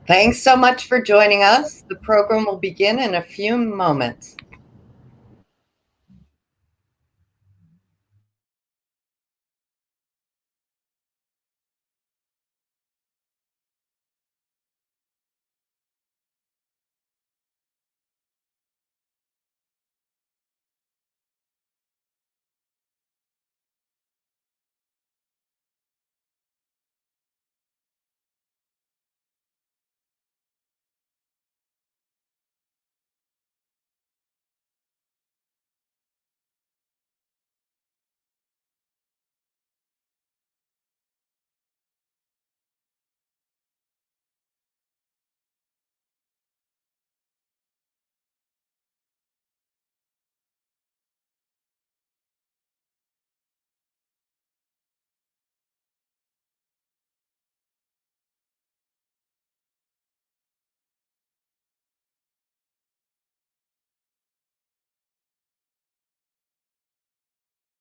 Thanks so much for joining us. The program will begin in a few moments.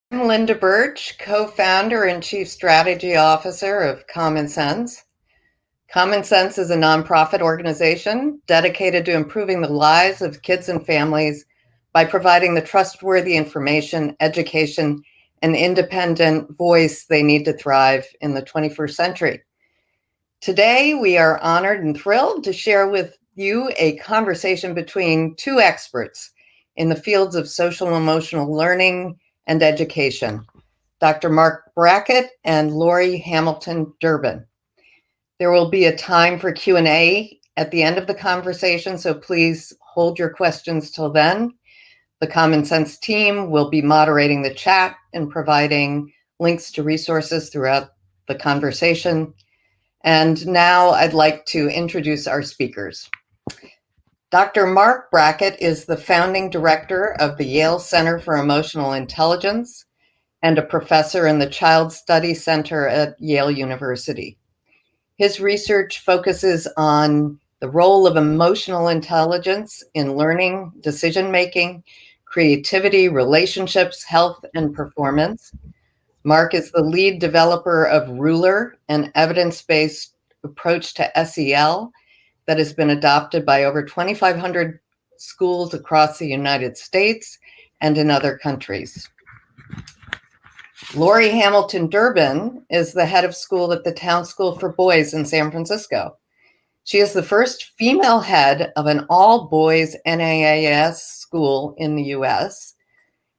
I'm Linda Birch, co-founder and chief strategy officer of Common Sense. Common Sense is a nonprofit organization dedicated to improving the lives of kids and families by providing the trustworthy information, education, and independent voice they need to thrive in the 21st century. Today, we are honored and thrilled to share with you a conversation between two experts in the fields of social and emotional learning and education, Dr. Marc Brackett and Lori Hamilton Durbin. There will be a time for Q&A at the end of the conversation, so please hold your questions till then. The Common Sense team will be moderating the chat and providing links to resources throughout the conversation. And now I'd like to introduce our speakers. Dr. Marc Brackett is the founding director of the Yale Center for Emotional Intelligence and a professor in the Child Study Center at Yale University. His research focuses on the role of emotional intelligence in learning, decision-making, creativity, relationships, health, and performance. Marc is the lead developer of Ruler, an evidence-based approach to SEL that has been adopted by over 2,500 schools across the United States and in other countries. Lori Hamilton Durbin is the head of school at the Town School for Boys in San Francisco. She is the first female head of an all-boys NAIS school in the US.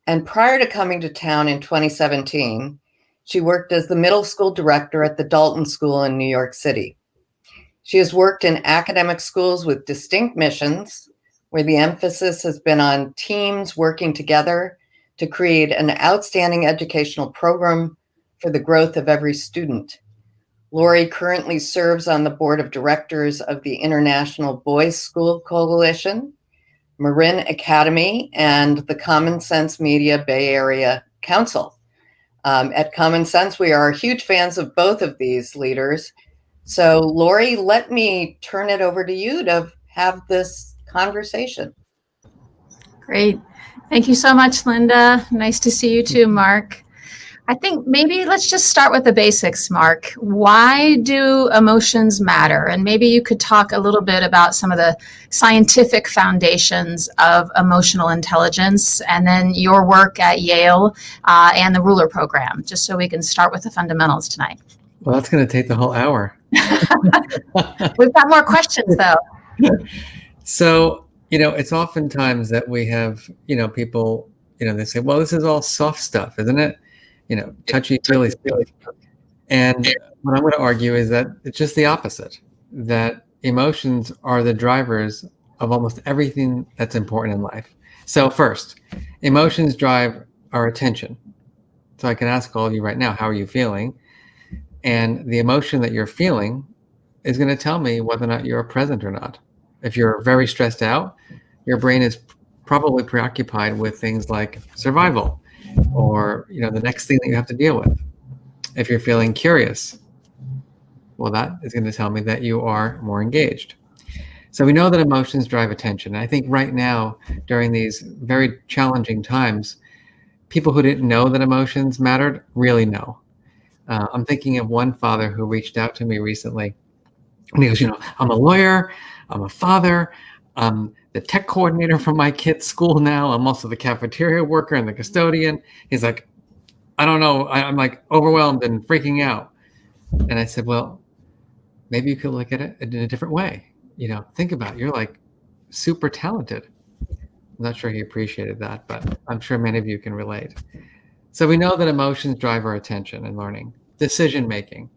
And prior to coming to town in 2017, she worked as the middle school director at the Dalton School in New York City. She has worked in academic schools with distinct missions, where the emphasis has been on teams working together to create an outstanding educational program for the growth of every student. Lori currently serves on the board of directors of the International Boys School Coalition, Marin Academy, and the Common Sense Media Bay Area Council. At Common Sense, we are huge fans of both of these leaders. So, Lori, let me turn it over to you to have this conversation. Great. Thank you so much, Linda. Nice to see you too, Marc. I think maybe let's just start with the basics, Marc. Why do emotions matter? And maybe you could talk a little bit about some of the scientific foundations of emotional intelligence and then your work at Yale and the Ruler program, just so we can start with the fundamentals tonight. Well, that's going to take the whole hour. We've got more questions, though. So, it's oftentimes that we have, people, they say, well, this is all soft stuff, isn't it? Touchy feely stuff. And what I'm going to argue is that it's just the opposite, that emotions are the drivers of almost everything that's important in life. So first, emotions drive our attention. So I can ask all of you right now, how are you feeling? And the emotion that you're feeling is going to tell me whether or not you're present or not. If you're very stressed out, your brain is probably preoccupied with things like survival or, the next thing that you have to deal with. If you're feeling curious, well, that is going to tell me that you are more engaged. So we know that emotions drive attention. I think right now, during these very challenging times, people who didn't know that emotions mattered really know. I'm thinking of one father who reached out to me recently, And he goes, I'm a lawyer, I'm a father, I'm the tech coordinator for my kid's school now. I'm also the cafeteria worker and the custodian. He's like, I don't know. I'm like overwhelmed and freaking out. And I said, well, maybe you could look at it in a different way. Think about it. You're like super talented. I'm not sure he appreciated that, but I'm sure many of you can relate. So we know that emotions drive our attention and learning, decision making.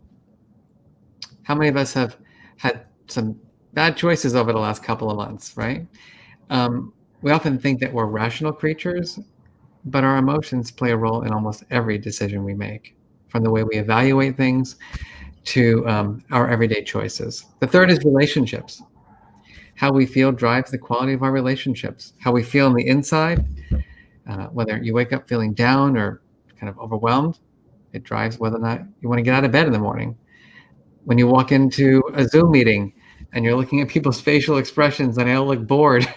How many of us have had some bad choices over the last couple of months, right? We often think that we're rational creatures, but our emotions play a role in almost every decision we make, from the way we evaluate things to our everyday choices. The third is relationships. How we feel drives the quality of our relationships. How we feel on the inside, whether you wake up feeling down or kind of overwhelmed, it drives whether or not you want to get out of bed in the morning. When you walk into a Zoom meeting and you're looking at people's facial expressions and they all look bored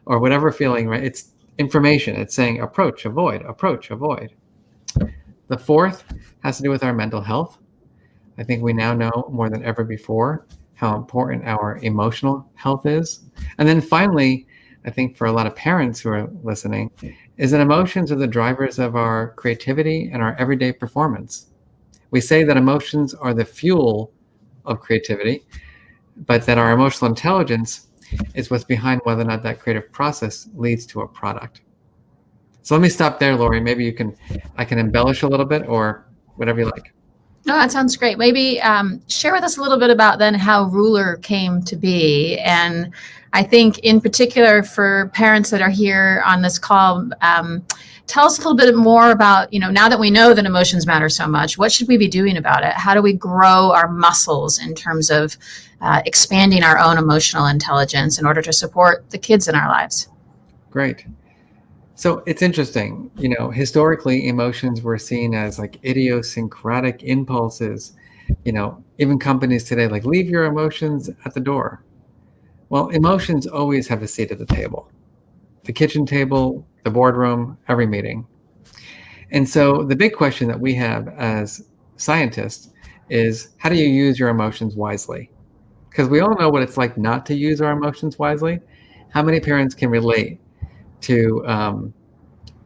or whatever feeling, right? It's information. It's saying approach, avoid, approach, avoid. The fourth has to do with our mental health. I think we now know more than ever before how important our emotional health is. And then finally, I think for a lot of parents who are listening, is that emotions are the drivers of our creativity and our everyday performance. We say that emotions are the fuel of creativity, but that our emotional intelligence is what's behind whether or not that creative process leads to a product. So let me stop there, Lori. Maybe I can embellish a little bit or whatever you like. No, that sounds great. Maybe share with us a little bit about then how Ruler came to be. And I think in particular for parents that are here on this call, tell us a little bit more about, now that we know that emotions matter so much, what should we be doing about it? How do we grow our muscles in terms of expanding our own emotional intelligence in order to support the kids in our lives? Great. So it's interesting, historically emotions were seen as like idiosyncratic impulses, even companies today like leave your emotions at the door. Well, emotions always have a seat at the table, the kitchen table, the boardroom, every meeting. And so the big question that we have as scientists is how do you use your emotions wisely? Because we all know what it's like not to use our emotions wisely. How many parents can relate to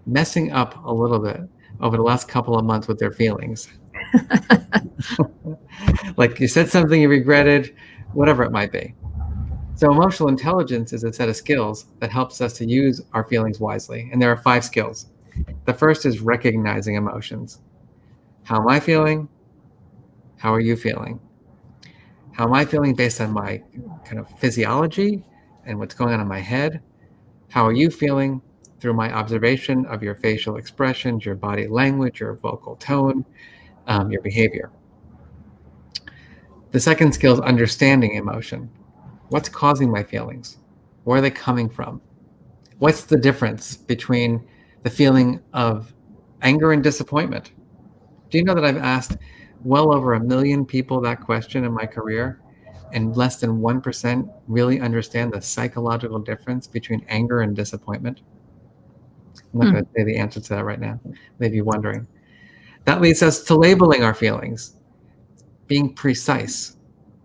messing up a little bit over the last couple of months with their feelings? Like you said something you regretted, whatever it might be. So emotional intelligence is a set of skills that helps us to use our feelings wisely. And there are 5 skills. The first is recognizing emotions. How am I feeling? How are you feeling? How am I feeling based on my kind of physiology and what's going on in my head? How are you feeling through my observation of your facial expressions, your body language, your vocal tone, your behavior? The second skill is understanding emotion. What's causing my feelings? Where are they coming from? What's the difference between the feeling of anger and disappointment? Do you know that I've asked well over 1 million people that question in my career, and less than 1% really understand the psychological difference between anger and disappointment? I'm not going to say the answer to that right now. Maybe you're wondering. That leads us to labeling our feelings, being precise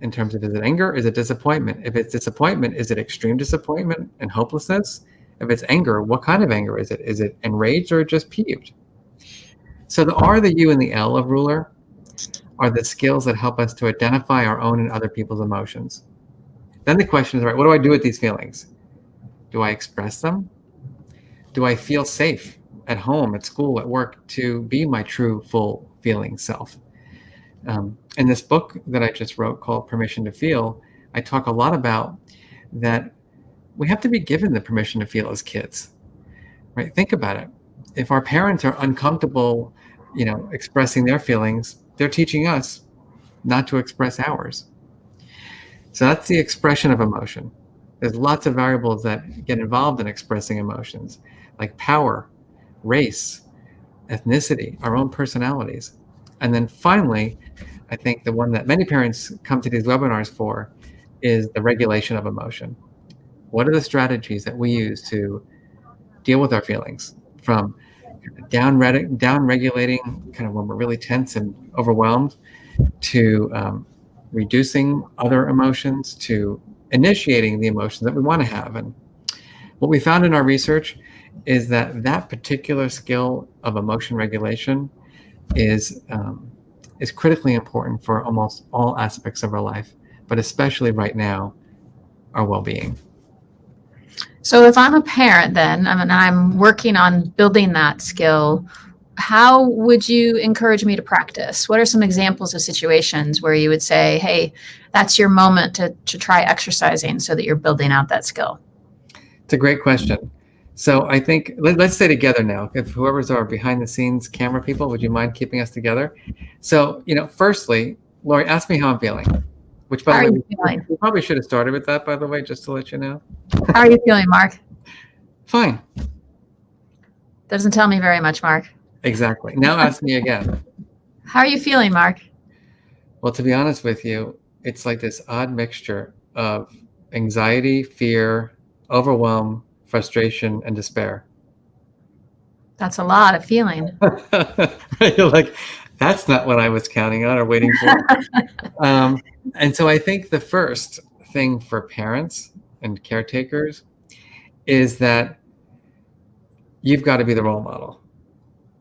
in terms of, is it anger? Is it disappointment? If it's disappointment, is it extreme disappointment and hopelessness? If it's anger, what kind of anger is it? Is it enraged or just peeved? So the R, the U, and the L of Ruler are the skills that help us to identify our own and other people's emotions. Then the question is, right, what do I do with these feelings? Do I express them? Do I feel safe at home, at school, at work to be my true, full feeling self? In this book that I just wrote called Permission to Feel, I talk a lot about that we have to be given the permission to feel as kids, right? Think about it. If our parents are uncomfortable, expressing their feelings, they're teaching us not to express ours. So that's the expression of emotion. There's lots of variables that get involved in expressing emotions, like power, race, ethnicity, our own personalities. And then finally, I think the one that many parents come to these webinars for is the regulation of emotion. What are the strategies that we use to deal with our feelings, from down regulating kind of when we're really tense and overwhelmed, to reducing other emotions to initiating the emotions that we want to have. And what we found in our research is that that particular skill of emotion regulation is critically important for almost all aspects of our life, but especially right now, our well-being. So if I'm a parent then, I'm working on building that skill, how would you encourage me to practice? What are some examples of situations where you would say, hey, that's your moment to try exercising so that you're building out that skill? It's a great question. So I think let's stay together now. If whoever's our behind the scenes camera people, would you mind keeping us together? So, firstly, Lori, ask me how I'm feeling. Which, by the way, we probably should have started with that, by the way, just to let you know. How are you feeling, Mark? Fine. Doesn't tell me very much, Mark. Exactly. Now ask me again. How are you feeling, Mark? Well, to be honest with you, it's like this odd mixture of anxiety, fear, overwhelm, frustration, and despair. That's a lot of feeling. You're like, that's not what I was counting on or waiting for. And so I think the first thing for parents and caretakers is that you've got to be the role model.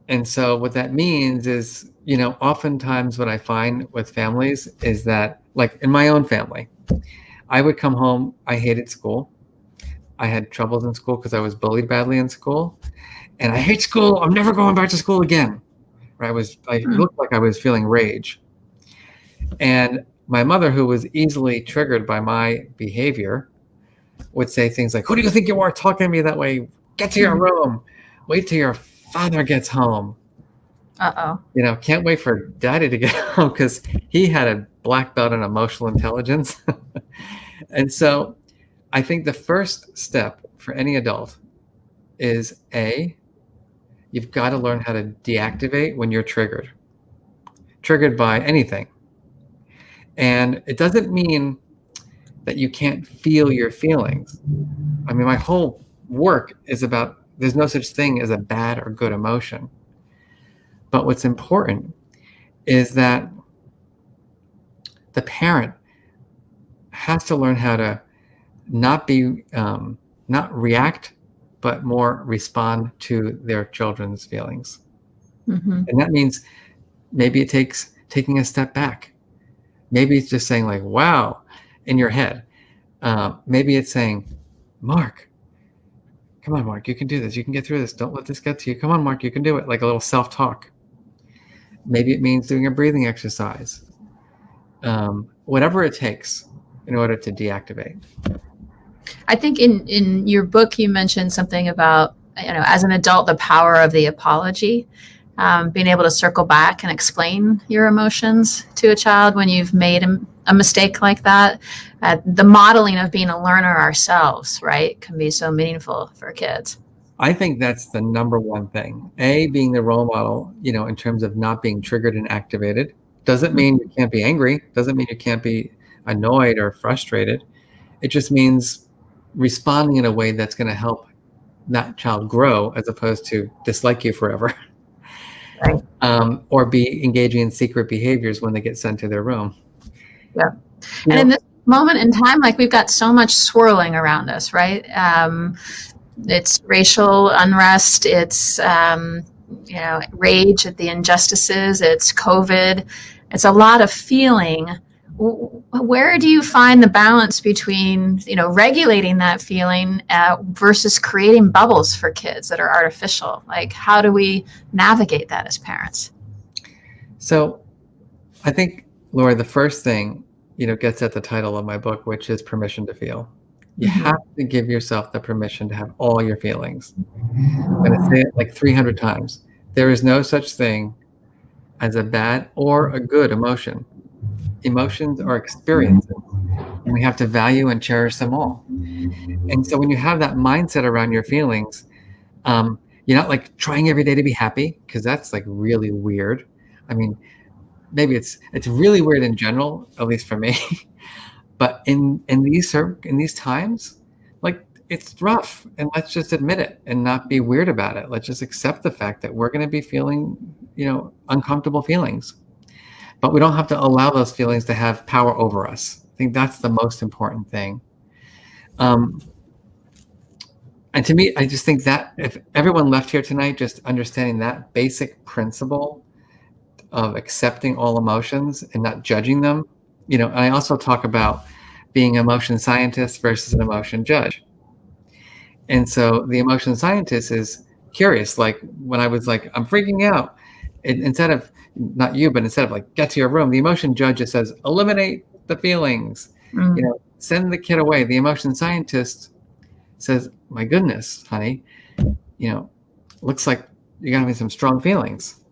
And so what that means is, oftentimes what I find with families is that, like in my own family, I would come home, I hated school. I had troubles in school because I was bullied badly in school. And I hate school. I'm never going back to school again. I looked like I was feeling rage. And my mother, who was easily triggered by my behavior, would say things like, who do you think you are talking to me that way? Get to your room. Wait till your father gets home. Uh-oh. Can't wait for daddy to get home because he had a black belt in emotional intelligence. And so I think the first step for any adult is you've got to learn how to deactivate when you're triggered by anything. And it doesn't mean that you can't feel your feelings. I mean, my whole work is about there's no such thing as a bad or good emotion. But what's important is that the parent has to learn how to not react, but more respond to their children's feelings. Mm-hmm. And that means maybe it takes taking a step back. Maybe it's just saying like, wow, in your head. Maybe it's saying, Mark, come on, Mark, you can do this. You can get through this. Don't let this get to you. Come on, Mark, you can do it. Like a little self-talk. Maybe it means doing a breathing exercise. Whatever it takes in order to deactivate. I think in your book, you mentioned something about, as an adult, the power of the apology, being able to circle back and explain your emotions to a child when you've made a mistake like that. The modeling of being a learner ourselves, right, can be so meaningful for kids. I think that's the number one thing. Being the role model, in terms of not being triggered and activated. Doesn't mean you can't be angry. Doesn't mean you can't be annoyed or frustrated. It just means responding in a way that's going to help that child grow as opposed to dislike you forever. Right. Or be engaging in secret behaviors when they get sent to their room. Yeah. And in this moment in time, like we've got so much swirling around us, right? It's racial unrest. It's, rage at the injustices. It's COVID. It's a lot of feeling. Where do you find the balance between, regulating that feeling versus creating bubbles for kids that are artificial? Like, how do we navigate that as parents? So I think, Laura, the first thing, gets at the title of my book, which is permission to feel. You have to give yourself the permission to have all your feelings. I'm going to say it like 300 times. There is no such thing as a bad or a good emotion. Emotions are experiences, and we have to value and cherish them all. And so when you have that mindset around your feelings, you're not like trying every day to be happy, because that's like really weird. I mean, maybe it's really weird in general, at least for me. But in these times, like, it's rough, and let's just admit it and not be weird about it. Let's just accept the fact that we're going to be feeling, uncomfortable feelings. but we don't have to allow those feelings to have power over us. I think that's the most important thing. And to me, I just think that if everyone left here tonight just understanding that basic principle of accepting all emotions and not judging them, and I also talk about being an emotion scientist versus an emotion judge. And so the emotion scientist is curious. Like when I was like, I'm freaking out, instead of, not you, but instead of like, get to your room, the emotion judge just says, eliminate the feelings, send the kid away. The emotion scientist says, my goodness, honey, looks like you're gonna have some strong feelings.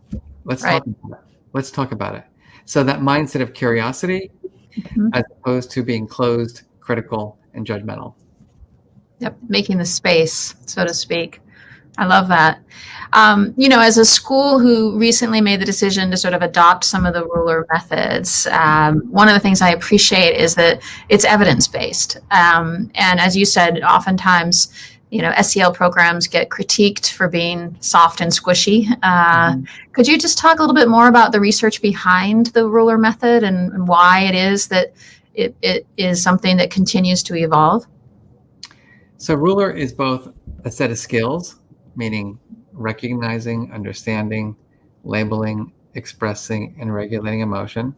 Let's talk about it. Let's talk about it. So that mindset of curiosity, as opposed to being closed, critical, and judgmental. Yep, making the space, so to speak. I love that. As a school who recently made the decision to sort of adopt some of the ruler methods, one of the things I appreciate is that it's evidence-based. And as you said, oftentimes, SEL programs get critiqued for being soft and squishy. Could you just talk a little bit more about the research behind the ruler method and why it is that it is something that continues to evolve? So ruler is both a set of skills, meaning recognizing, understanding, labeling, expressing, and regulating emotion.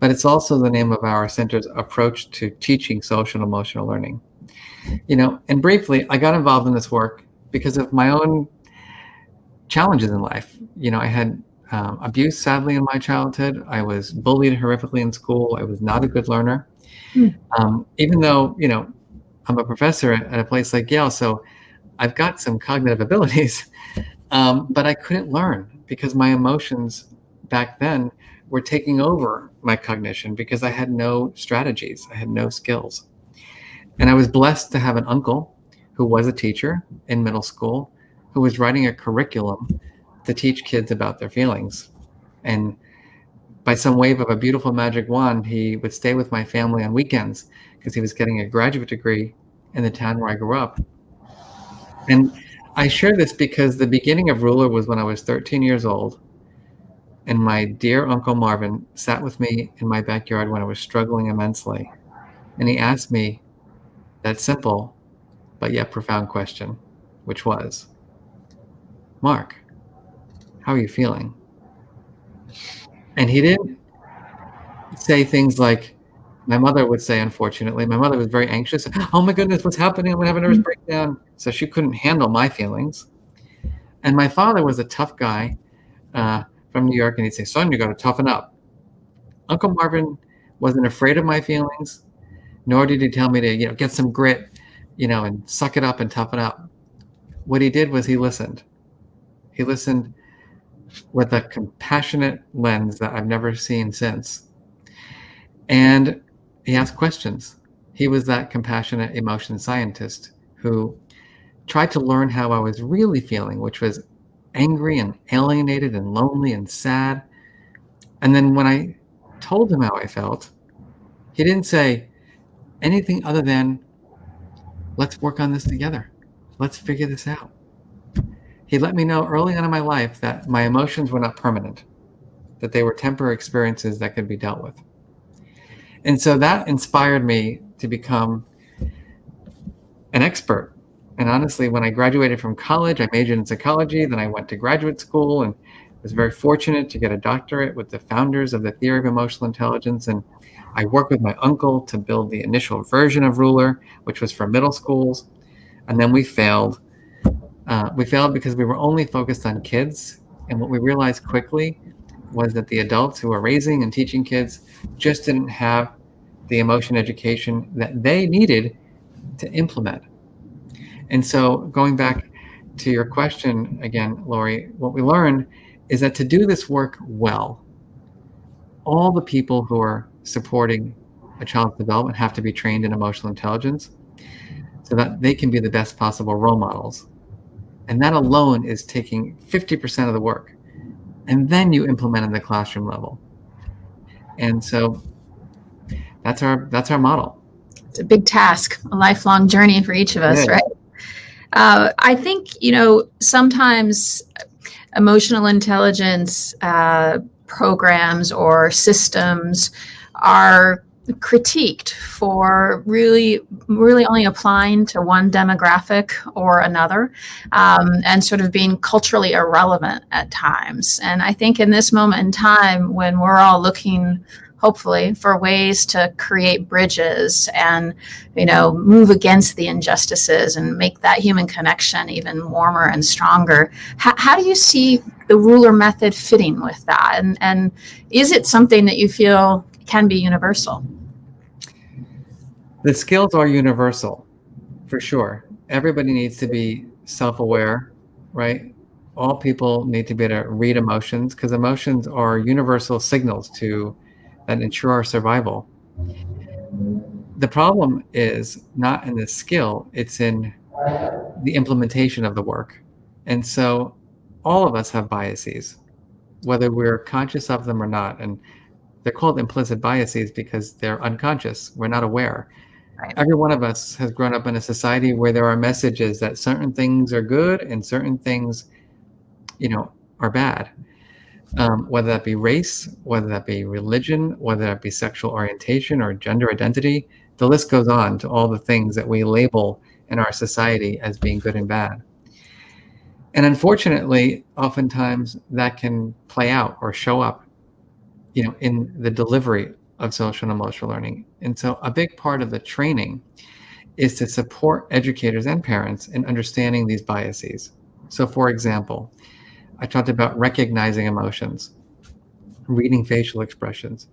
But it's also the name of our center's approach to teaching social and emotional learning. And briefly, I got involved in this work because of my own challenges in life. I had abuse, sadly, in my childhood. I was bullied horrifically in school. I was not a good learner. Even though, I'm a professor at a place like Yale, so I've got some cognitive abilities, but I couldn't learn because my emotions back then were taking over my cognition because I had no strategies. I had no skills. And I was blessed to have an uncle who was a teacher in middle school who was writing a curriculum to teach kids about their feelings. And by some wave of a beautiful magic wand, he would stay with my family on weekends because he was getting a graduate degree in the town where I grew up. And I share this because the beginning of Ruler was when I was 13 years old. And my dear Uncle Marvin sat with me in my backyard when I was struggling immensely. And he asked me that simple but yet profound question, which was, Mark, how are you feeling? And he didn't say things like my mother would say, unfortunately. My mother was very anxious. Oh my goodness, what's happening? I'm gonna have a nervous breakdown. So she couldn't handle my feelings. And my father was a tough guy from New York, and he'd say, son, you gotta toughen up. Uncle Marvin wasn't afraid of my feelings, nor did he tell me to, get some grit, and suck it up and toughen up. What he did was he listened. He listened with a compassionate lens that I've never seen since. And he asked questions. He was that compassionate emotion scientist who tried to learn how I was really feeling, which was angry and alienated and lonely and sad. And then when I told him how I felt, he didn't say anything other than, let's work on this together. Let's figure this out. He let me know early on in my life that my emotions were not permanent, that they were temporary experiences that could be dealt with. And so that inspired me to become an expert. And honestly, when I graduated from college, I majored in psychology. Then I went to graduate school and was very fortunate to get a doctorate with the founders of the theory of emotional intelligence. And I worked with my uncle to build the initial version of Ruler, which was for middle schools. And then we failed. We failed because we were only focused on kids. And what we realized quickly was that the adults who were raising and teaching kids just didn't have the emotion education that they needed to implement. And so going back to your question again, Lori, what we learned is that to do this work well, all the people who are supporting a child's development have to be trained in emotional intelligence so that they can be the best possible role models. And that alone is taking 50% of the work. And then you implement at the classroom level. And so that's our model. It's a big task, a lifelong journey for each of us, right? I think, sometimes emotional intelligence programs or systems are critiqued for really only applying to one demographic or another, and sort of being culturally irrelevant at times. And I think in this moment in time, when we're all looking, hopefully, for ways to create bridges and, move against the injustices and make that human connection even warmer and stronger, how do you see the ruler method fitting with that? And is it something that you feel can be universal? The skills are universal, for sure. Everybody needs to be self-aware, right? All people need to be able to read emotions, because emotions are universal signals that ensure our survival. The problem is not in the skill, it's in the implementation of the work. And so all of us have biases, whether we're conscious of them or not. And they're called implicit biases because they're unconscious. We're not aware. Right. Every one of us has grown up in a society where there are messages that certain things are good and certain things, are bad. Whether that be race, whether that be religion, whether that be sexual orientation or gender identity, the list goes on to all the things that we label in our society as being good and bad. And unfortunately, oftentimes that can play out or show up, in the delivery of social and emotional learning. And so a big part of the training is to support educators and parents in understanding these biases. So for example, I talked about recognizing emotions, reading facial expressions.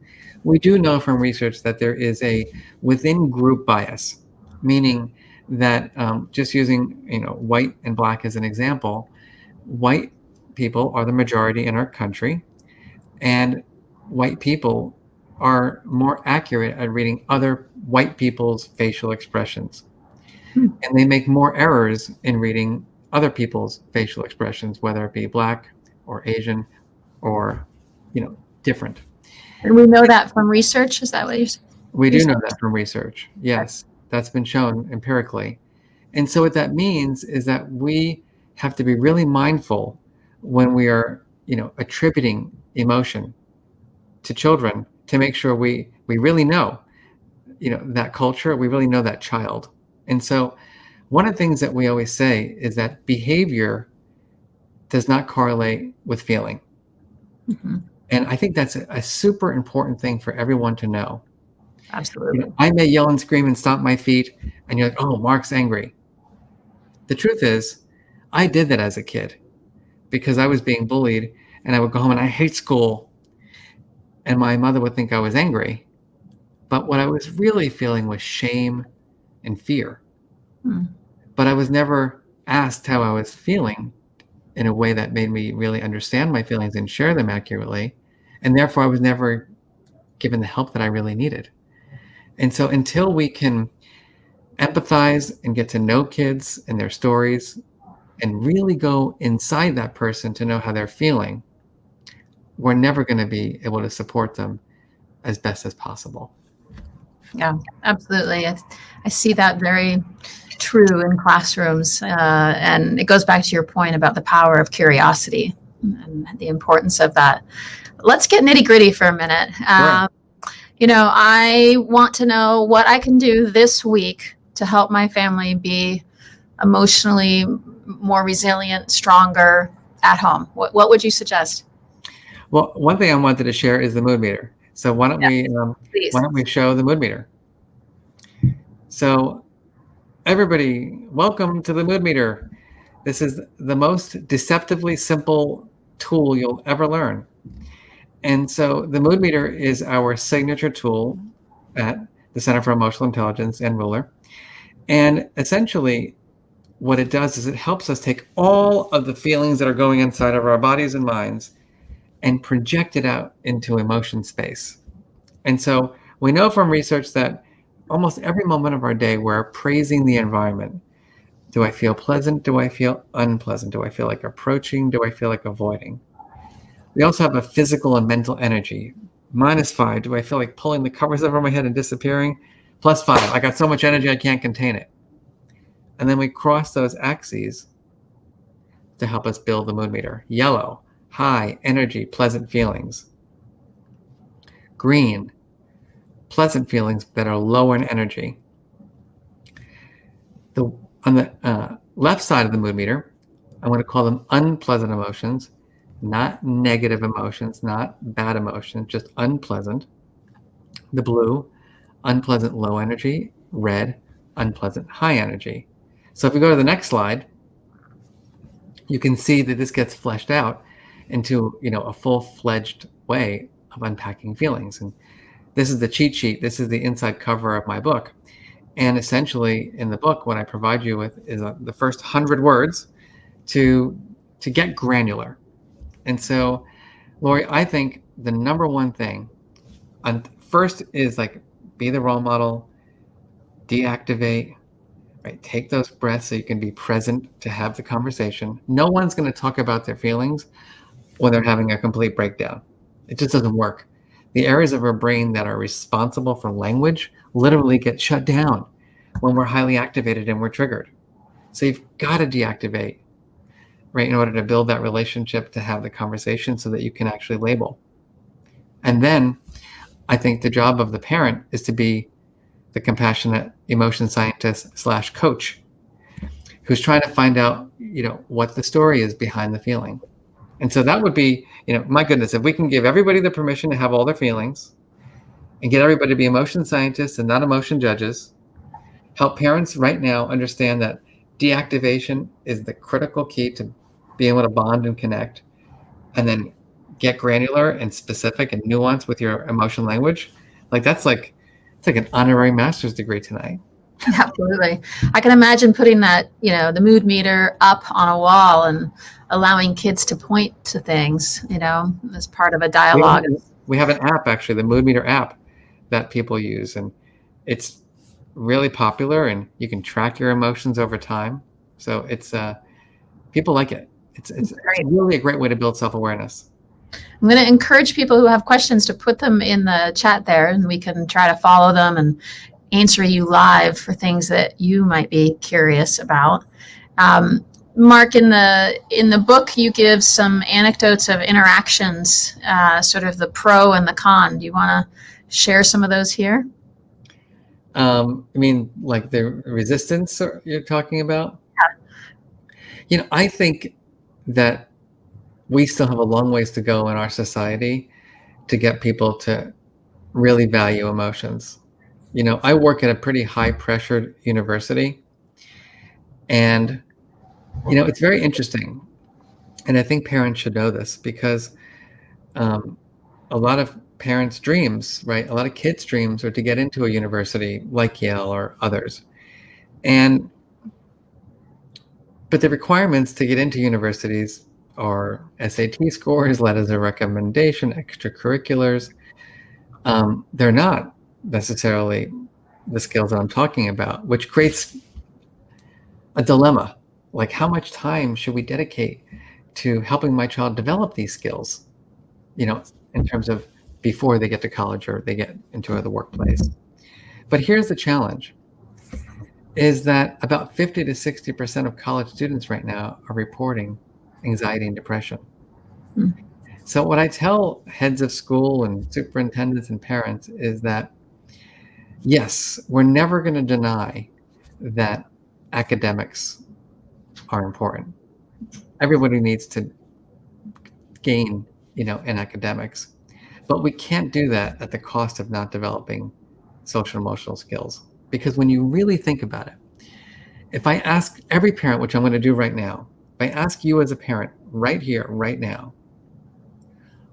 We do know from research that there is a within group bias, meaning that just using white and black as an example, white people are the majority in our country, and white people are more accurate at reading other white people's facial expressions. And they make more errors in reading other people's facial expressions, whether it be black or Asian or, different. And we know that from research. Is that what you're saying? We do know that from research. Yes, that's been shown empirically. And so what that means is that we have to be really mindful when we are, attributing emotion to children, to make sure we really know, that culture, we really know that child. And so one of the things that we always say is that behavior does not correlate with feeling. Mm-hmm. And I think that's a super important thing for everyone to know. Absolutely. I may yell and scream and stomp my feet, and you're like, oh, Mark's angry. The truth is, I did that as a kid because I was being bullied, and I would go home and I hate school. And my mother would think I was angry. But what I was really feeling was shame and fear. But I was never asked how I was feeling in a way that made me really understand my feelings and share them accurately. And therefore, I was never given the help that I really needed. And so until we can empathize and get to know kids and their stories and really go inside that person to know how they're feeling, we're never going to be able to support them as best as possible. Yeah, absolutely. I see that very true in classrooms. And it goes back to your point about the power of curiosity and the importance of that. Let's get nitty gritty for a minute. Sure. I want to know what I can do this week to help my family be emotionally more resilient, stronger at home. What would you suggest? Well, one thing I wanted to share is the mood meter. So why don't we show the mood meter? So everybody, welcome to the mood meter. This is the most deceptively simple tool you'll ever learn. And so the mood meter is our signature tool at the Center for Emotional Intelligence and Ruler. And essentially what it does is it helps us take all of the feelings that are going inside of our bodies and minds and project it out into emotion space. And so we know from research that almost every moment of our day, we're praising the environment. Do I feel pleasant? Do I feel unpleasant? Do I feel like approaching? Do I feel like avoiding? We also have a physical and mental energy. -5, do I feel like pulling the covers over my head and disappearing? +5, I got so much energy I can't contain it. And then we cross those axes to help us build the mood meter. Yellow, high energy, pleasant feelings. green, pleasant feelings that are lower in energy. On the left side of the mood meter, I want to call them unpleasant emotions, not negative emotions, not bad emotions, just unpleasant. The blue, unpleasant low energy. Red, unpleasant high energy. So if we go to the next slide, you can see that this gets fleshed out into, a full-fledged way of unpacking feelings. And this is the cheat sheet. This is the inside cover of my book. And essentially, in the book, what I provide you with is the first 100 words to get granular. And so, Lori, I think the number one thing, first is be the role model, deactivate, right? Take those breaths so you can be present to have the conversation. No one's going to talk about their feelings when they're having a complete breakdown. It just doesn't work. The areas of our brain that are responsible for language literally get shut down when we're highly activated and we're triggered. So you've got to deactivate, right, in order to build that relationship, to have the conversation so that you can actually label. And then I think the job of the parent is to be the compassionate emotion scientist / coach who's trying to find out, what the story is behind the feeling. And so that would be, my goodness, if we can give everybody the permission to have all their feelings and get everybody to be emotion scientists and not emotion judges, help parents right now understand that deactivation is the critical key to being able to bond and connect, and then get granular and specific and nuanced with your emotion language. It's like an honorary master's degree tonight. Absolutely. I can imagine putting that, the mood meter up on a wall and allowing kids to point to things, as part of a dialogue. We have an app, actually, the Mood Meter app, that people use, and it's really popular, and you can track your emotions over time. So it's people like it. It's really a great way to build self-awareness. I'm going to encourage people who have questions to put them in the chat there, and we can try to follow them and answer you live for things that you might be curious about. Mark, in the book, you give some anecdotes of interactions, sort of the pro and the con. Do you want to share some of those here? I mean, like the resistance you're talking about? Yeah. I think that we still have a long ways to go in our society to get people to really value emotions. I work at a pretty high-pressured university, and, it's very interesting. And I think parents should know this because a lot of parents' dreams, right? A lot of kids' dreams are to get into a university like Yale or others. But the requirements to get into universities are SAT scores, letters of recommendation, extracurriculars. They're not necessarily the skills that I'm talking about, which creates a dilemma. Like, how much time should we dedicate to helping my child develop these skills, in terms of before they get to college or they get into the workplace? But here's the challenge, is that about 50 to 60% of college students right now are reporting anxiety and depression. So what I tell heads of school and superintendents and parents is that, yes, we're never going to deny that academics are important. Everybody needs to gain, in academics, but we can't do that at the cost of not developing social emotional skills. Because when you really think about it, if I ask every parent, which I'm going to do right now, if I ask you as a parent right here, right now,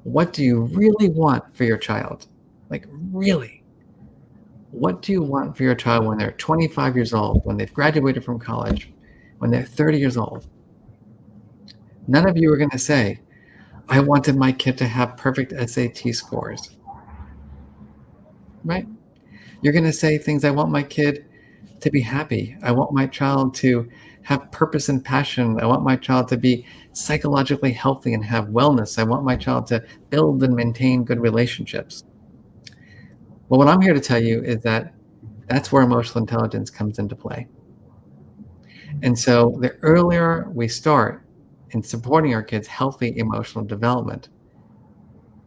what do you really want for your child? Like, really? What do you want for your child when they're 25 years old, when they've graduated from college, when they're 30 years old? None of you are going to say, I wanted my kid to have perfect SAT scores, right? You're going to say things, I want my kid to be happy. I want my child to have purpose and passion. I want my child to be psychologically healthy and have wellness. I want my child to build and maintain good relationships. Well, what I'm here to tell you is that that's where emotional intelligence comes into play. And so the earlier we start in supporting our kids' healthy emotional development,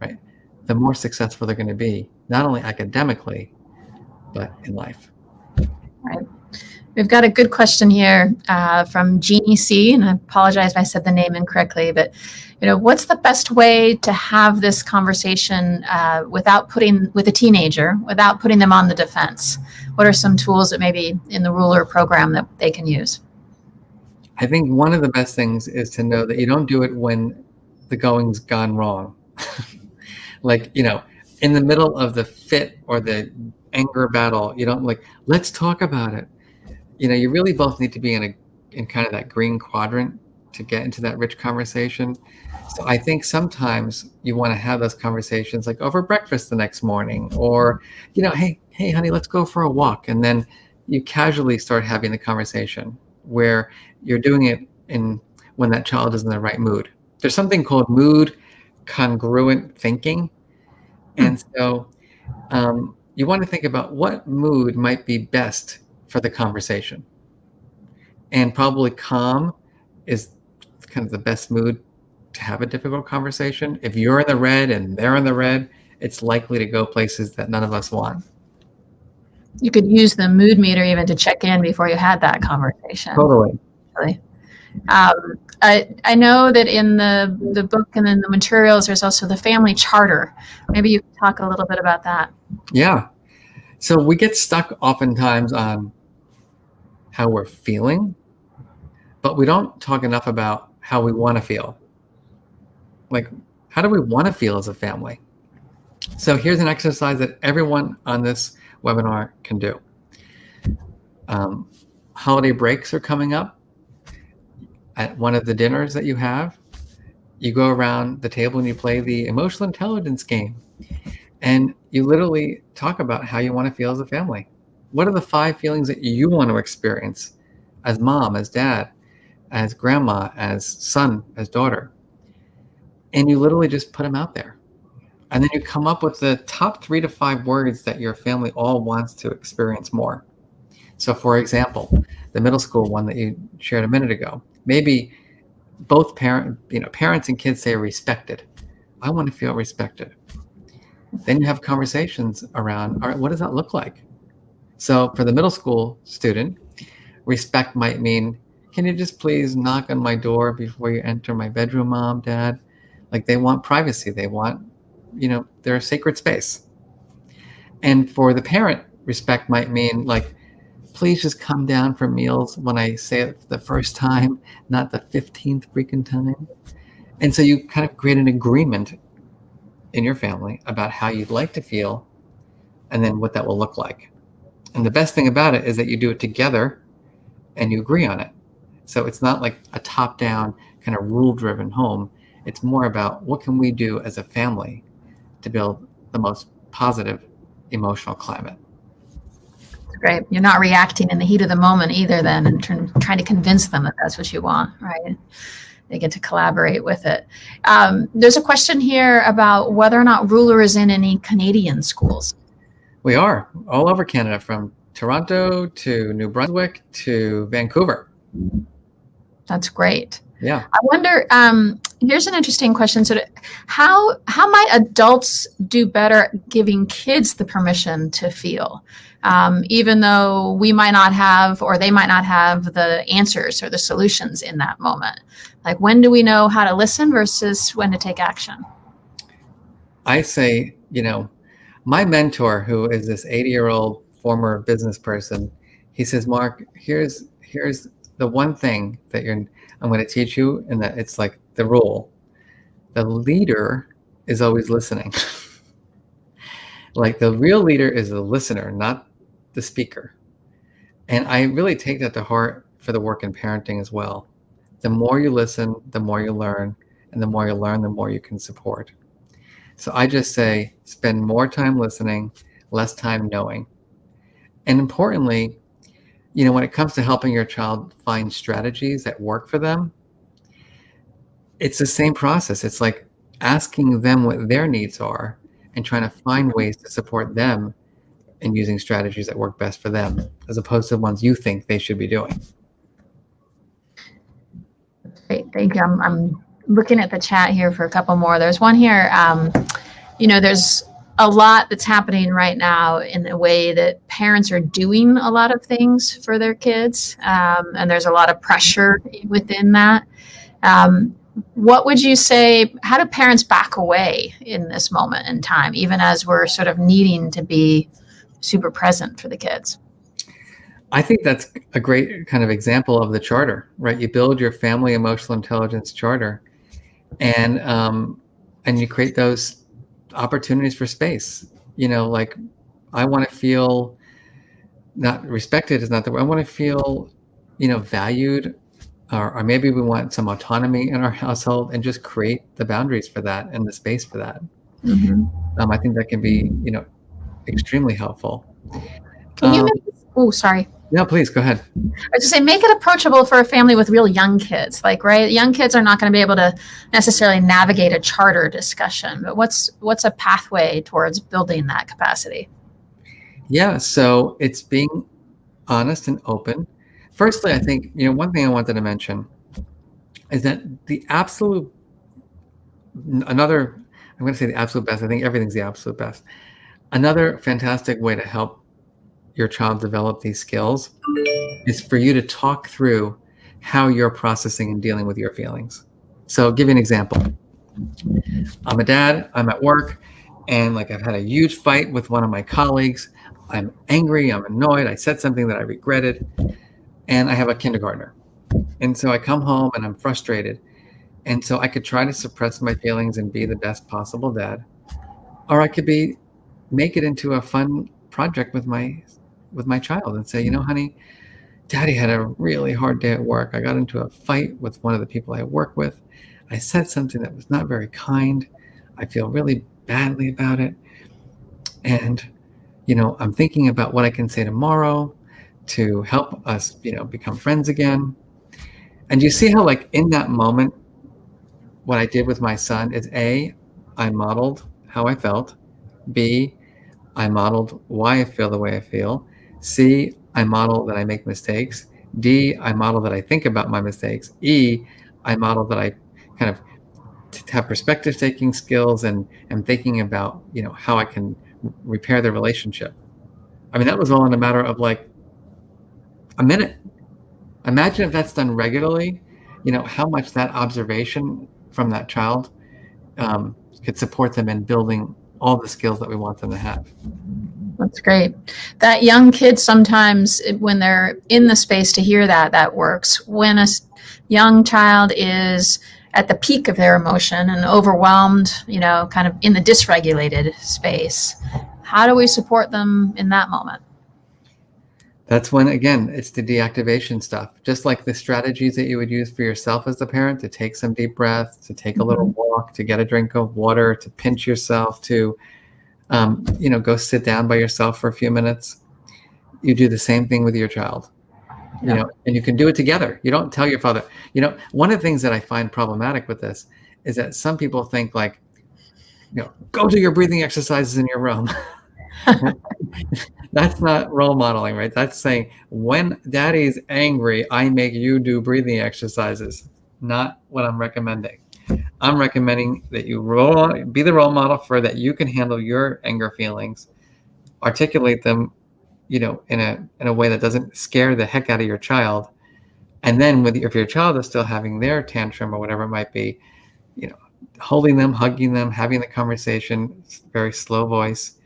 right, the more successful they're going to be not only academically, but in life. Right. We've got a good question here from Jeannie C, and I apologize if I said the name incorrectly, but what's the best way to have this conversation with a teenager without putting them on the defense? What are some tools that maybe in the ruler program that they can use? I think one of the best things is to know that you don't do it when the going's gone wrong. Like, in the middle of the fit or the anger battle, you don't let's talk about it. You really both need to be in kind of that green quadrant to get into that rich conversation. So I think sometimes you want to have those conversations like over breakfast the next morning, or, hey, honey, let's go for a walk. And then you casually start having the conversation where you're doing it when that child is in the right mood. There's something called mood congruent thinking. And so you want to think about what mood might be best for the conversation. And probably calm is kind of the best mood to have a difficult conversation. If you're in the red and they're in the red, it's likely to go places that none of us want. You could use the mood meter even to check in before you had that conversation. Totally. Really. I know that in the book and in the materials, there's also the family charter. Maybe you could talk a little bit about that. Yeah. So we get stuck oftentimes on how we're feeling, but we don't talk enough about how we want to feel. Like, how do we want to feel as a family? So here's an exercise that everyone on this webinar can do. Holiday breaks are coming up. At one of the dinners that you have, you go around the table and you play the emotional intelligence game. And you literally talk about how you want to feel as a family. What are the 5 feelings that you want to experience as mom, as dad, as grandma, as son, as daughter? And you literally just put them out there. And then you come up with the top 3 to 5 words that your family all wants to experience more. So for example, the middle school one that you shared a minute ago, maybe both parents and kids say respected. I want to feel respected. Then you have conversations around, all right, what does that look like? So for the middle school student, respect might mean, can you just please knock on my door before you enter my bedroom, mom, dad? Like, they want privacy. They want, their sacred space. And for the parent, respect might mean like, please just come down for meals when I say it the first time, not the 15th freaking time. And so you kind of create an agreement in your family about how you'd like to feel and then what that will look like. And the best thing about it is that you do it together and you agree on it. So it's not like a top-down kind of rule-driven home. It's more about what can we do as a family to build the most positive emotional climate. Great. You're not reacting in the heat of the moment either then and trying to convince them that that's what you want, right? They get to collaborate with it. There's a question here about whether or not ruler is in any Canadian schools. We are all over Canada, from Toronto to New Brunswick to Vancouver. That's great. Yeah. I wonder, here's an interesting question. So how might adults do better at giving kids the permission to feel, even though we might not have, or they might not have the answers or the solutions in that moment? Like, when do we know how to listen versus when to take action? I say, my mentor, who is this 80-year-old former business person, he says, Mark, here's the one thing that I'm going to teach you, and that it's like the rule. The leader is always listening. Like, the real leader is the listener, not the speaker. And I really take that to heart for the work in parenting as well. The more you listen, the more you learn, and the more you learn, the more you can support. So I just say, spend more time listening, less time knowing. And importantly, when it comes to helping your child find strategies that work for them, it's the same process. It's like asking them what their needs are and trying to find ways to support them in using strategies that work best for them, as opposed to ones you think they should be doing. Great, thank you. I'm looking at the chat here for a couple more. There's one here, there's a lot that's happening right now in the way that parents are doing a lot of things for their kids. And there's a lot of pressure within that. What would you say, how do parents back away in this moment in time, even as we're sort of needing to be super present for the kids? I think that's a great kind of example of the charter, right? You build your family emotional intelligence charter, and you create those opportunities for space. Like, I want to feel, not respected is not the word. I want to feel, valued, or maybe we want some autonomy in our household, and just create the boundaries for that and the space for that. Mm-hmm. I think that can be, extremely helpful. Can you oh, sorry. No, please go ahead. I was just say, make it approachable for a family with real young kids. Like, right, young kids are not going to be able to necessarily navigate a charter discussion, but what's a pathway towards building that capacity? Yeah, so it's being honest and open. Firstly, I think, one thing I wanted to mention is that I'm going to say the absolute best. I think everything's the absolute best. Another fantastic way to help your child develop these skills is for you to talk through how you're processing and dealing with your feelings. So I'll give you an example. I'm a dad, I'm at work, and I've had a huge fight with one of my colleagues. I'm angry, I'm annoyed, I said something that I regretted, and I have a kindergartner. And so I come home and I'm frustrated. And so I could try to suppress my feelings and be the best possible dad, or I could make it into a fun project with my child and say, honey, Daddy had a really hard day at work. I got into a fight with one of the people I work with. I said something that was not very kind. I feel really badly about it. And, I'm thinking about what I can say tomorrow to help us, become friends again. And you see how, in that moment, what I did with my son is A, I modeled how I felt. B, I modeled why I feel the way I feel. C, I model that I make mistakes. D, I model that I think about my mistakes. E, I model that I kind of have perspective taking skills and thinking about, how I can repair the relationship. I mean, that was all in a matter of a minute. Imagine if that's done regularly, how much that observation from that child could support them in building all the skills that we want them to have. That's great. That young kid, sometimes when they're in the space to hear that works. When a young child is at the peak of their emotion and overwhelmed, kind of in the dysregulated space, how do we support them in that moment? That's when, again, it's the deactivation stuff. Just like the strategies that you would use for yourself as the parent, to take some deep breaths, to take a little walk, to get a drink of water, to pinch yourself, to go sit down by yourself for a few minutes. You do the same thing with your child, and you can do it together. You don't tell your father. One of the things that I find problematic with this is that some people think go do your breathing exercises in your room. That's not role modeling, right? That's saying, when Daddy's angry, I make you do breathing exercises. Not what I'm recommending. I'm recommending that you be the role model for that. You can handle your anger feelings, articulate them, in a way that doesn't scare the heck out of your child. And then if your child is still having their tantrum or whatever it might be, holding them, hugging them, having the conversation, very slow voice.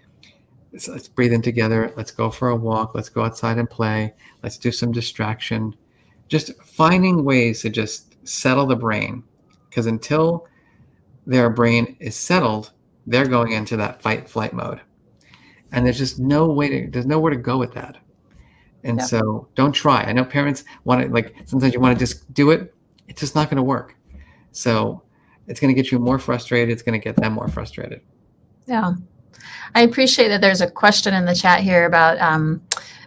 So let's breathe in together. Let's go for a walk. Let's go outside and play. Let's do some distraction. Just finding ways to just settle the brain. Because until their brain is settled, they're going into that fight-flight mode. And there's just there's nowhere to go with that. And so don't try. I know parents want to, sometimes you want to just do it. It's just not going to work. So it's going to get you more frustrated. It's going to get them more frustrated. Yeah. I appreciate that there's a question in the chat here about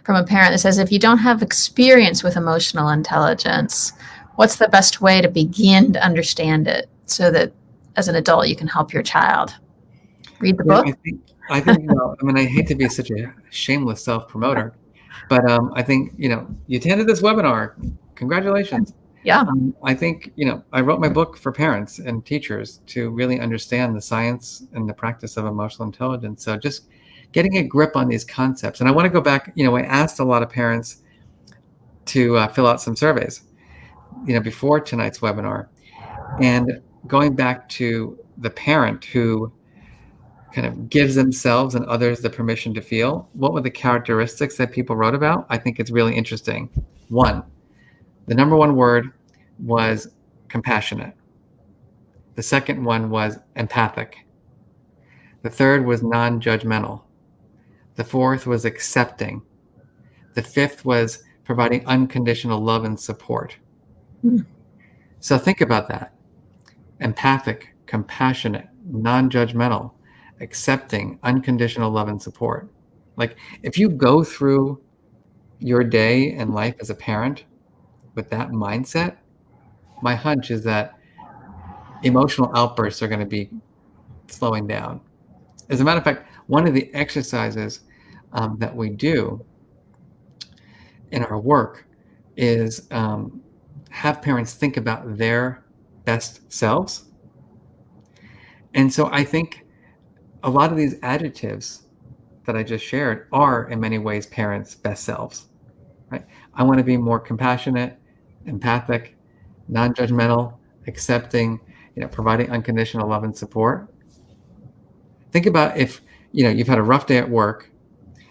from a parent that says, if you don't have experience with emotional intelligence, what's the best way to begin to understand it so that as an adult you can help your child? Read the book? I think I hate to be such a shameless self-promoter, but I think, you attended this webinar. Congratulations. Yeah. I think, I wrote my book for parents and teachers to really understand the science and the practice of emotional intelligence. So just getting a grip on these concepts. And I want to go back, I asked a lot of parents to fill out some surveys, before tonight's webinar. And going back to the parent who kind of gives themselves and others the permission to feel, what were the characteristics that people wrote about? I think it's really interesting. One, the number one word was compassionate. The second one was empathic. The third was non-judgmental. The fourth was accepting. The fifth was providing unconditional love and support. So think about that. Empathic, compassionate, non-judgmental, accepting, unconditional love and support. Like, if you go through your day and life as a parent with that mindset, my hunch is that emotional outbursts are going to be slowing down. As a matter of fact, one of the exercises that we do in our work is have parents think about their best selves. And so I think a lot of these adjectives that I just shared are in many ways parents' best selves, right? I want to be more compassionate, empathic, non-judgmental, accepting, providing unconditional love and support. Think about if, you've had a rough day at work,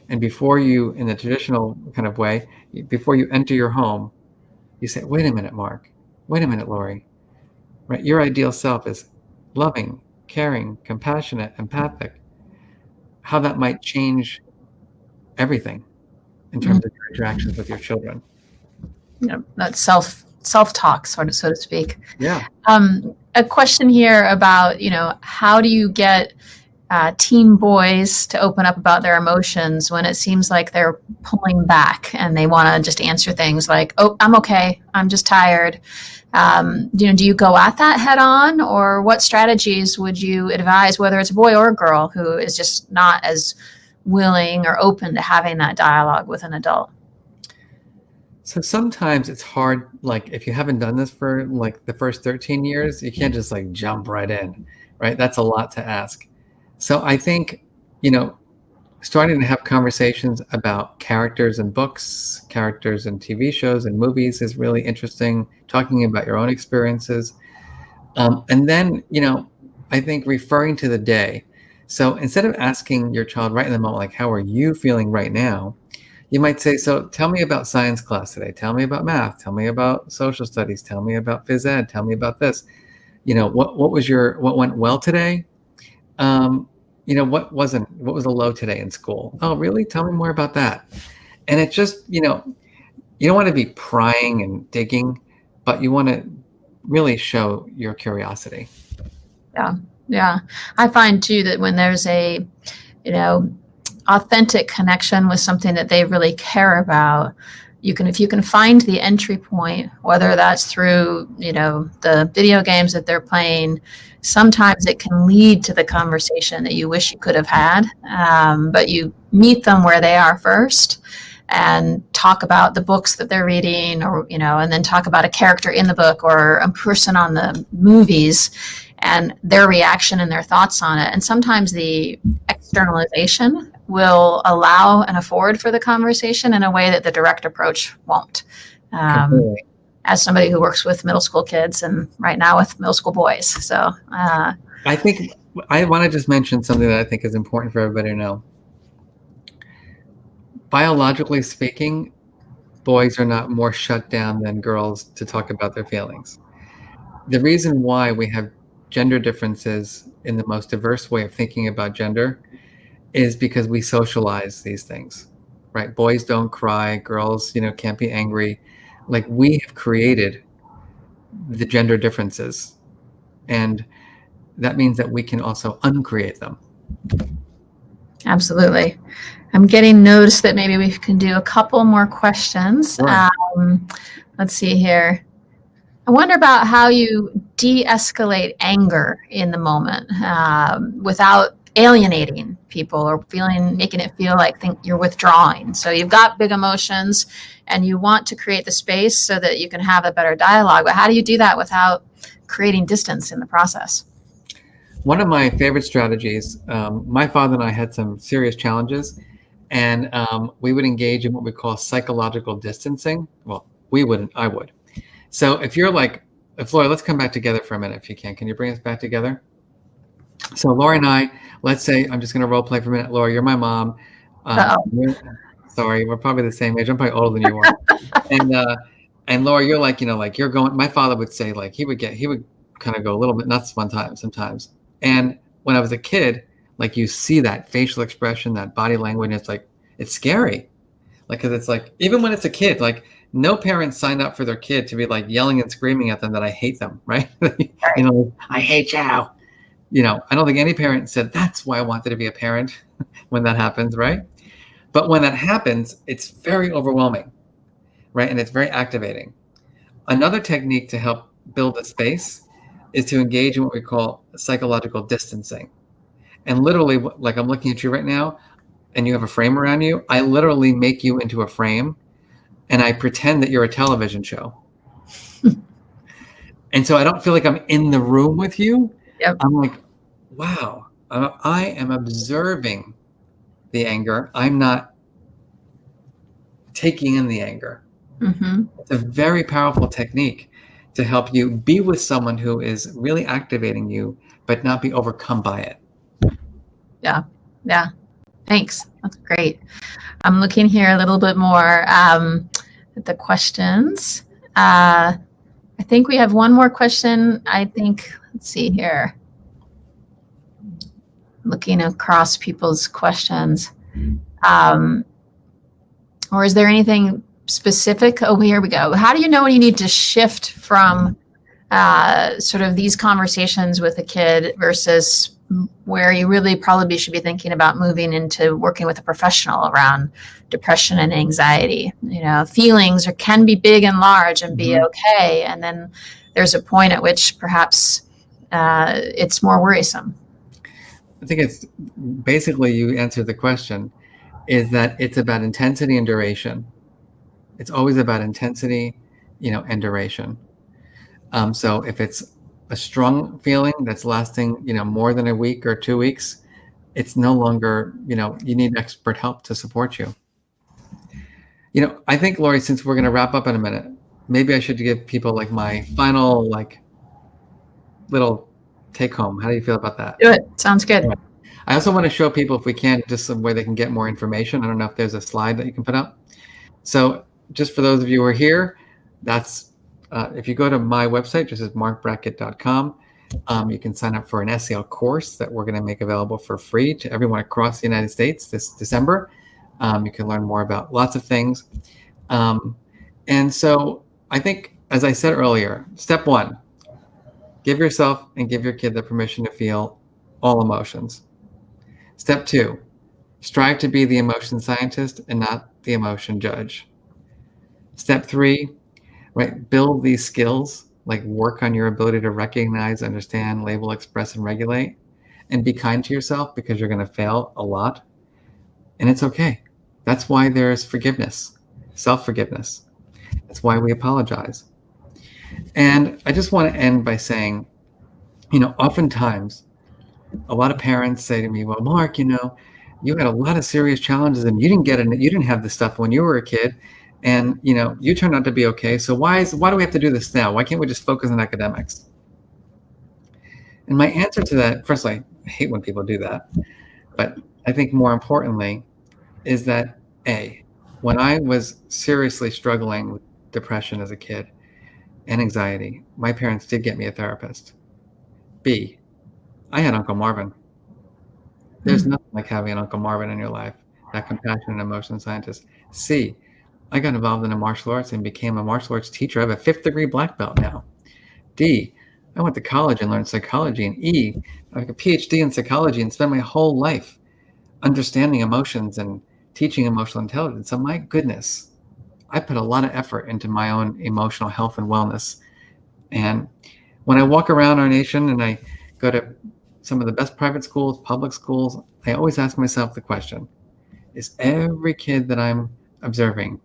and before you, in the traditional kind of way, before you enter your home, you say, wait a minute, Mark, wait a minute, Lori, right? Your ideal self is loving, caring, compassionate, empathic. How that might change everything in terms of your interactions with your children. That self-talk, so to speak. Yeah. A question here about, how do you get teen boys to open up about their emotions when it seems like they're pulling back and they want to just answer things like, oh, I'm okay, I'm just tired. Do you go at that head on, or what strategies would you advise, whether it's a boy or a girl who is just not as willing or open to having that dialogue with an adult? So sometimes it's hard, like if you haven't done this for like the first 13 years, you can't just like jump right in, right? That's a lot to ask. So I think, starting to have conversations about characters in books, characters in TV shows and movies is really interesting, talking about your own experiences. And then, I think referring to the day. So instead of asking your child right in the moment, like, how are you feeling right now? You might say, so tell me about science class today. Tell me about math. Tell me about social studies. Tell me about phys ed. Tell me about this. What went well today? What was a low today in school? Oh, really? Tell me more about that. And it just, you don't want to be prying and digging, but you want to really show your curiosity. Yeah. I find too that when there's a, authentic connection with something that they really care about, if you can find the entry point, whether that's through, the video games that they're playing, sometimes it can lead to the conversation that you wish you could have had. But you meet them where they are first and talk about the books that they're reading, or, and then talk about a character in the book or a person on the movies and their reaction and their thoughts on it. And sometimes the externalization will allow and afford for the conversation in a way that the direct approach won't. As somebody who works with middle school kids and right now with middle school boys. So I think I want to just mention something that I think is important for everybody to know. Biologically speaking, boys are not more shut down than girls to talk about their feelings. The reason why we have gender differences in the most diverse way of thinking about gender is because we socialize these things, right? Boys don't cry, girls, can't be angry. Like, we have created the gender differences, and that means that we can also uncreate them. Absolutely. I'm getting notice that maybe we can do a couple more questions. Sure. Let's see here. I wonder about how you de-escalate anger in the moment without alienating people or making it feel like you're withdrawing. So you've got big emotions and you want to create the space so that you can have a better dialogue. But how do you do that without creating distance in the process? One of my favorite strategies, my father and I had some serious challenges, and we would engage in what we call psychological distancing. Well, we wouldn't, I would. So if you're like, Laura, let's come back together for a minute if you can. Can you bring us back together? So Laura and I, let's say, I'm just going to role play for a minute. Laura, you're my mom. Sorry, we're probably the same age. I'm probably older than you are. And Laura, you're like, like you're going, my father would say like, he would kind of go a little bit nuts sometimes. And when I was a kid, like you see that facial expression, that body language, it's like, it's scary. Like, cause it's like, even when it's a kid, like no parent signed up for their kid to be like yelling and screaming at them that I hate them, right? I hate you. I don't think any parent said, that's why I wanted to be a parent when that happens, right? But when that happens, it's very overwhelming, right? And it's very activating. Another technique to help build a space is to engage in what we call psychological distancing. And literally, like I'm looking at you right now, and you have a frame around you, I literally make you into a frame, and I pretend that you're a television show. And so I don't feel like I'm in the room with you. Yep. I'm like, wow, I am observing the anger. I'm not taking in the anger. Mm-hmm. It's a very powerful technique to help you be with someone who is really activating you, but not be overcome by it. Yeah. Thanks. That's great. I'm looking here a little bit more at the questions. I think we have one more question. Let's see here. Looking across people's questions. Or is there anything specific? Oh, here we go. How do you know when you need to shift from sort of these conversations with a kid versus where you really probably should be thinking about moving into working with a professional around depression and anxiety? Feelings can be big and large and be okay. And then there's a point at which perhaps it's more worrisome. I think it's basically, you answered the question, is that it's about intensity and duration. It's always about intensity, and duration. So if it's a strong feeling that's lasting, more than a week or 2 weeks, it's no longer, you need expert help to support you. I think, Lori, since we're going to wrap up in a minute, maybe I should give people like my final, little take home. How do you feel about that? Do it. Sounds good. Yeah. I also want to show people, if we can, just some way they can get more information. I don't know if there's a slide that you can put up. So just for those of you who are here, that's if you go to my website, just as marcbrackett.com, you can sign up for an SEL course that we're going to make available for free to everyone across the United States this December. You can learn more about lots of things. And so I think, as I said earlier, step one, give yourself and give your kid the permission to feel all emotions. Step two, strive to be the emotion scientist and not the emotion judge. Step three, right, build these skills, like work on your ability to recognize, understand, label, express, and regulate, and be kind to yourself, because you're going to fail a lot. And it's okay. That's why there's forgiveness, self-forgiveness. That's why we apologize. And I just want to end by saying, oftentimes a lot of parents say to me, well, Mark, you had a lot of serious challenges and you didn't get it. You didn't have this stuff when you were a kid. And, you turned out to be okay. So why do we have to do this now? Why can't we just focus on academics? And my answer to that, firstly, I hate when people do that. But I think more importantly is that, A, when I was seriously struggling with depression as a kid and anxiety, my parents did get me a therapist. B, I had Uncle Marvin. There's nothing like having an Uncle Marvin in your life, that compassionate emotion scientist. C, I got involved in the martial arts and became a martial arts teacher. I have a 5th degree black belt now. D, I went to college and learned psychology. And E, I have a PhD in psychology and spent my whole life understanding emotions and teaching emotional intelligence. So my goodness, I put a lot of effort into my own emotional health and wellness. And when I walk around our nation and I go to some of the best private schools, public schools, I always ask myself the question, is every kid that I'm observing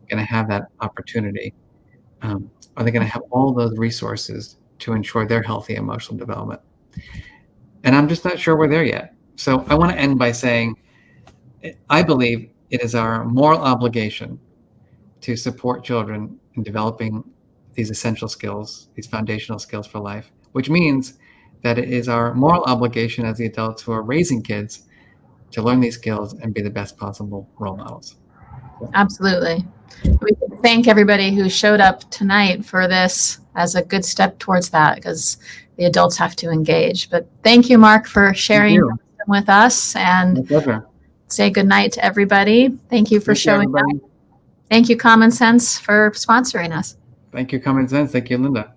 going to have that opportunity? Are they going to have all those resources to ensure their healthy emotional development? And I'm just not sure we're there yet. So I want to end by saying, I believe it is our moral obligation to support children in developing these essential skills, these foundational skills for life, which means that it is our moral obligation as the adults who are raising kids to learn these skills and be the best possible role models. Absolutely. We thank everybody who showed up tonight for this as a good step towards that, because the adults have to engage. But thank you, Marc, for sharing with us, and say good night to everybody. Thank you for showing up. Thank you, Common Sense, for sponsoring us. Thank you, Common Sense. Thank you, Linda.